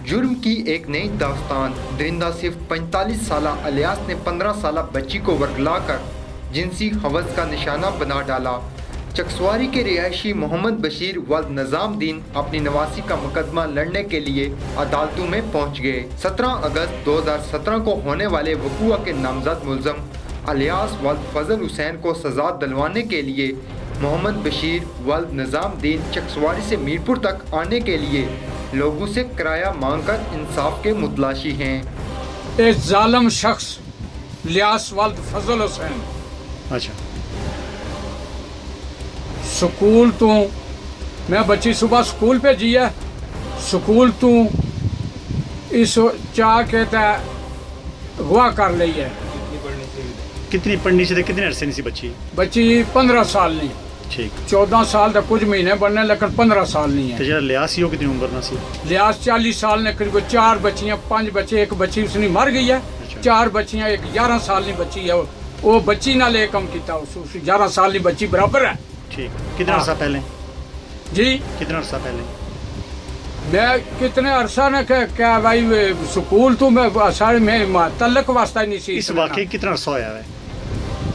جرم کی ایک نئی داستان۔ درندہ صرف 45 سالہ الیاس نے 15 سالہ بچی کو ورگلا کر جنسی ہوس کا نشانہ بنا ڈالا۔ چکسواری کے رہائشی محمد بشیر ولد نظام دین اپنی نواسی کا مقدمہ لڑنے کے لیے عدالتوں میں پہنچ گئے۔ 17 اگست 2017 کو ہونے والے وقوع کے نامزد ملزم الیاس ولد فضل حسین کو سزا دلوانے کے لیے محمد بشیر ولد نظام دین چکسواری سے میرپور تک آنے کے لیے لوگوں سے کرایہ مانگ کر انصاف کے متلاشی ہیں۔ ایک ظالم شخص الیاس ولد فضل حسین اچھا سکول تو میں بچی صبح سکول پہ جی ہے، سکول تو اس چاہ کے اغوا کر لی ہے۔ کتنی پڑھنی سے کتنے عرصے نہیں سی بچی 15 سال نہیں، ٹھیک 14 سال تک کچھ مہینے بننے لیکن 15 سال نہیں ہے۔ جڑا لیاس ہی ہو کتنی عمر نہ سی؟ لیاس 40 سال نے، قریب 4 بچیاں 5 بچے، ایک بچی اس نے مر گئی ہے، 4 بچیاں، ایک 11 سال نہیں بچی ہے، وہ بچی نہ لے کم کیتا، اس 11 سال نہیں بچی برابر ہے۔ ٹھیک کتنا عرصہ پہلے؟ جی کتنا عرصہ پہلے؟ میں کتنے عرصہ نے کیا بھائی سکول تو میں سارے میں تعلق واسطہ ہی نہیں سی۔ اس واقعے کتنا عرصہ ہویا ہے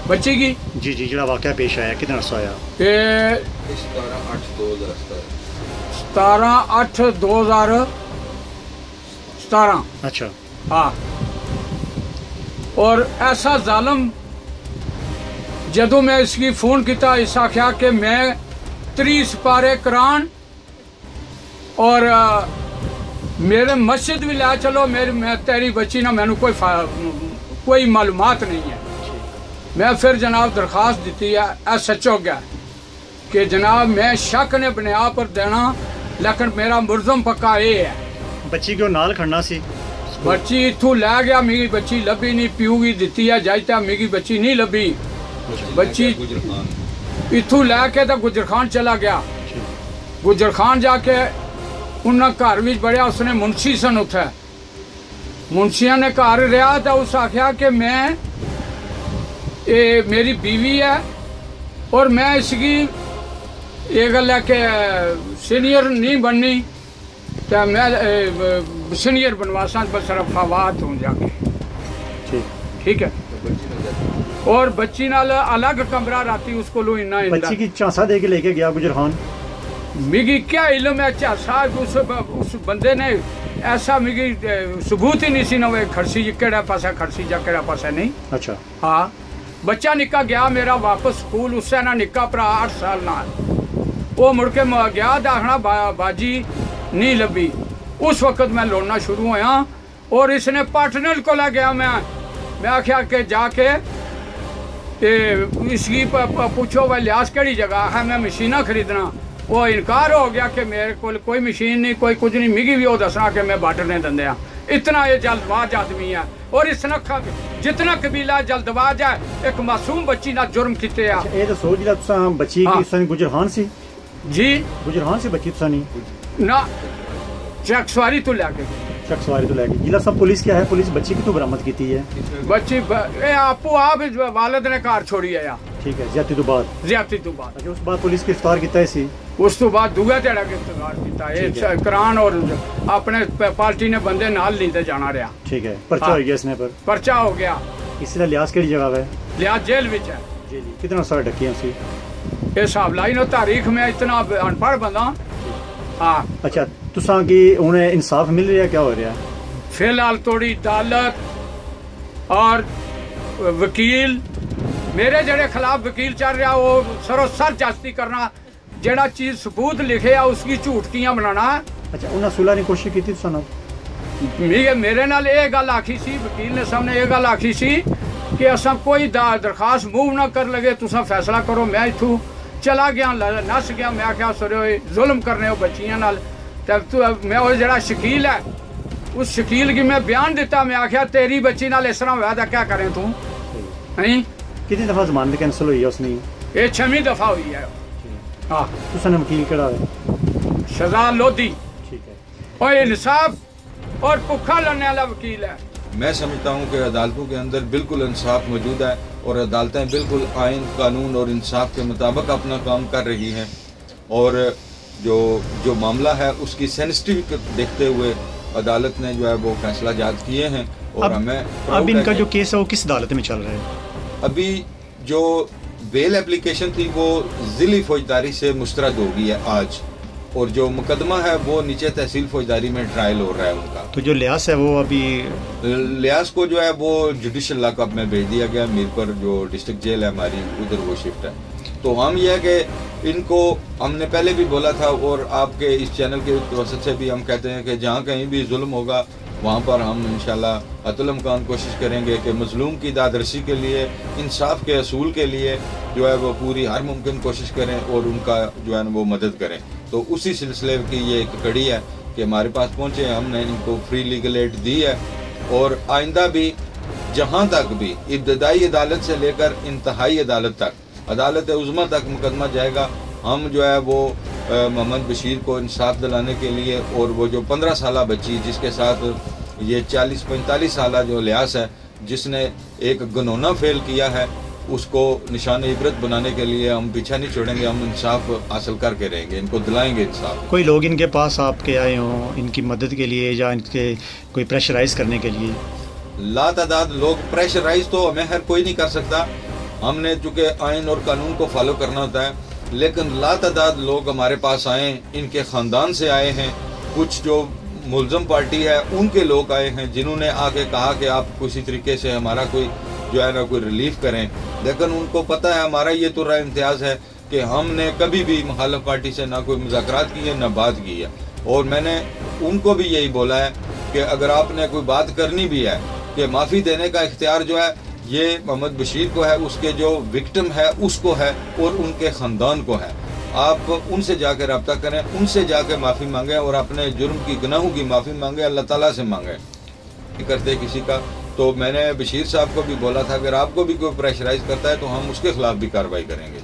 بچی کی؟ جی جی جڑا واقعہ پیش آیا کتنا عرصہ ہویا؟ 17/8/2017۔ اچھا ہاں، اور ایسا ظالم جدو میں اس کی فون کیتا، اس آخیا کہ میں 30 سپارے کران اور میرے مسجد بھی لے چلو، میں تیری بچی نہ میں کوئی معلومات نہیں ہے۔ میں پھر جناب درخواست دیتی ہے ایس ایچ او گیا کہ جناب میں شک نے بنیاد پر دینا، لیکن میرا ملزم پکا یہ ہے۔ بچی کو نال کھڑنا سی؟ بچی اتھو لے گیا، میری بچی لبھی نہیں، پیو کی دیتی ہے جائتا، میری بچی نہیں لبھی۔ بچی اتھو لے کے تو گجر خان چلا گیا، گجر خان جا کے انہیں گھر بھی بڑھیا، اس نے منشی سن اتھے منشیاں نے گھر رہا تو اس آخیا کہ میں میری بیوی ہے اور میں اس کی یہ گل ہے کہ سینئر نہیں بننی، تو میں سینئر بنواساں بس صرف فواد ہوں جا کے، ٹھیک ہے۔ اور بچی نال الگ کمرہ راتی اس کو لو انہا بچی کی چانسا دے کے لے کے گیا گجر خان؟ میگی کیا علم ہے چانسا، اس بندے نے ایسا میگی ثبوت ہی نہیں سی نہ کھڑسی کہڑا پاسا کھڑسی جا کہڑا پاسا نہیں۔ اچھا ہاں، بچہ نکا گیا میرا واپس سکول، اس سے نہ نکا پرا 8 سال نہ وہ مڑ کے گیا داخنا باجی نہیں لبھی۔ اس وقت میں لوڑنا شروع ہویا اور اس نے پارٹنر کو لے گیا، میں آخیا کہ جا کے اس کی پوچھو بھائی لیاس کہڑی جگہ ہے، میں مشینہ خریدنا۔ وہ انکار ہو گیا کہ میرے کو کوئی مشین نہیں، کوئی کچھ نہیں، میگی بھی وہ دسنا کہ میں باٹنے دندیا۔ اتنا یہ جلد باز آدمی ہے، اور اس نے جتنا قبیلہ جلد باز ہے ایک معصوم بچی نہ جرم کیتے ہیں۔ اے تو سوچ لیا تساں بچی کی سن گجر خان سی؟ جی گجر خان سے بچی تساں نہیں نہ چکسواری تو لے کے چکسواری تو لے کے ضلع سب پولیس کیا ہے؟ پولیس بچی کی تو برآمد کیتی ہے؟ بچی آپ والد نے کار چھوڑی ہے، ٹھیک ہے، زیادتی تو بعد؟ زیادتی تو بعد۔ اس بعد پولیس گرفتار کیتا ہے سی؟ اس تو بعد دوگا تیڑا گرفتار کیتا ہے کران، اور اپنے پارٹی نے بندے نال لیتے جانا رہا۔ ٹھیک ہے، پرچہ ہو گیا اس نے پر؟ پرچہ ہو گیا۔ اس نے لیاس کیڑی جگہ ہے؟ لیاس جیل وچ ہے۔ جی جی کتنا سال ڈکیاں سی؟ یہ حساب لائی نو تاریخ میں اتنا ان پڑھ بندہ۔ ہاں اچھا تساں کی انہیں انصاف مل رہا ہے، کیا ہو رہا ہے فی الحال؟ توڑی عدالت اور وکیل میرے جڑے خلاف وکیل چل رہا وہ سرو سر جاستی کرنا، جڑا چیز ثبوت لکھے اس کی جھوٹکیاں بنانا۔ اچھا انہاں صلح کی کوشش کی تھی تساں؟ میرے نال یہ گل آکھی سی، وکیل نے سامنے یہ گل آکھی سی کہ اساں کوئی درخواست موو نہ کر لگے، تساں فیصلہ کرو۔ میں اتھوں چلا گیا، نس گیا، میں آخیا سرے ظلم کرنے ہو بچیاں نال۔ میں وہ جڑا شکیل ہے اس شکیل کی میں بیان دیتا، میں آخیا تیری بچی نال اس طرح ہوا تو کیا کریں تو نہیں۔ کتنی دفعہ ضمانت کینسل ہوئی ہے اس نے؟ یہ 6ویں دفعہ ہوئی ہے۔ ہاں تساں نے وکیل کیڑا ہے؟ شہزاد لودھی۔ ٹھیک ہے، اور انصاف اور بھوکا لڑنے والا وکیل ہے۔ میں سمجھتا ہوں کہ عدالتوں کے اندر بالکل انصاف موجود ہے اور عدالتیں بالکل آئین، قانون اور انصاف کے مطابق اپنا کام کر رہی ہیں، اور جو معاملہ ہے اس کی سینسٹیوٹی دیکھتے ہوئے عدالت نے جو ہے وہ فیصلہ جات کیے ہیں اور ہمیں اب ان کا جو کیس ہے وہ کس عدالت میں چل رہا ہے؟ ابھی جو بیل اپلیکیشن تھی وہ ضلعی فوجداری سے مسترد ہو گئی ہے آج، اور جو مقدمہ ہے وہ نیچے تحصیل فوجداری میں ٹرائل ہو رہا ہے ان کا. تو جو لیاس ہے وہ ابھی لیاس کو جو ہے وہ جوڈیشل لاک اپ میں بھیج دیا گیا، میرپور جو ڈسٹرکٹ جیل ہے ہماری ادھر وہ شفٹ ہے. تو ہم یہ ہے کہ ان کو ہم نے پہلے بھی بولا تھا اور آپ کے اس چینل کے وسط سے بھی ہم کہتے ہیں کہ جہاں کہیں بھی ظلم ہوگا وہاں پر ہم انشاءاللہ حتی الامکان کوشش کریں گے کہ مظلوم کی دادرسی کے لیے، انصاف کے اصول کے لیے جو ہے وہ پوری ہر ممکن کوشش کریں اور ان کا جو ہے وہ مدد کریں. تو اسی سلسلے کی یہ ایک کڑی ہے کہ ہمارے پاس پہنچے، ہم نے ان کو فری لیگل ایڈ دی ہے، اور آئندہ بھی جہاں تک بھی ابتدائی عدالت سے لے کر انتہائی عدالت تک، عدالت عظمیٰ تک مقدمہ جائے گا، ہم جو ہے وہ محمد بشیر کو انصاف دلانے کے لیے، اور وہ جو 15 سالہ بچی جس کے ساتھ یہ 40-45 سالہ جو لیاس ہے جس نے ایک گنونا فیل کیا ہے، اس کو نشان عبرت بنانے کے لیے ہم پیچھا نہیں چھوڑیں گے، ہم انصاف حاصل کر کے رہیں گے، ان کو دلائیں گے انصاف. کوئی لوگ ان کے پاس آپ کے آئے ہوں ان کی مدد کے لیے یا ان کے کوئی پریشرائز کرنے کے لیے؟ لا تعداد لوگ پریشرائز تو ہمیں ہر کوئی نہیں کر سکتا، ہم نے چونکہ آئین اور قانون کو فالو کرنا ہوتا ہے، لیکن لا تعداد لوگ ہمارے پاس آئے، ان کے خاندان سے آئے ہیں، کچھ جو ملزم پارٹی ہے ان کے لوگ آئے ہیں جنہوں نے آ کے کہا کہ آپ کسی طریقے سے ہمارا کوئی جو ہے نا کوئی ریلیف کریں، لیکن ان کو پتہ ہے ہمارا یہ تو رائے امتیاز ہے کہ ہم نے کبھی بھی مخالف پارٹی سے نہ کوئی مذاکرات کی ہے نہ بات کی ہے، اور میں نے ان کو بھی یہی بولا ہے کہ اگر آپ نے کوئی بات کرنی بھی ہے کہ معافی دینے کا اختیار جو ہے یہ محمد بشیر کو ہے، اس کے جو وکٹم ہے اس کو ہے اور ان کے خاندان کو ہے. آپ ان سے جا کے رابطہ کریں، ان سے جا کے معافی مانگیں اور اپنے جرم کی گناہوں کی معافی مانگیں، اللہ تعالیٰ سے مانگیں کرتے کسی کا. تو میں نے بشیر صاحب کو بھی بولا تھا اگر آپ کو بھی کوئی پریشرائز کرتا ہے تو ہم اس کے خلاف بھی کارروائی کریں گے.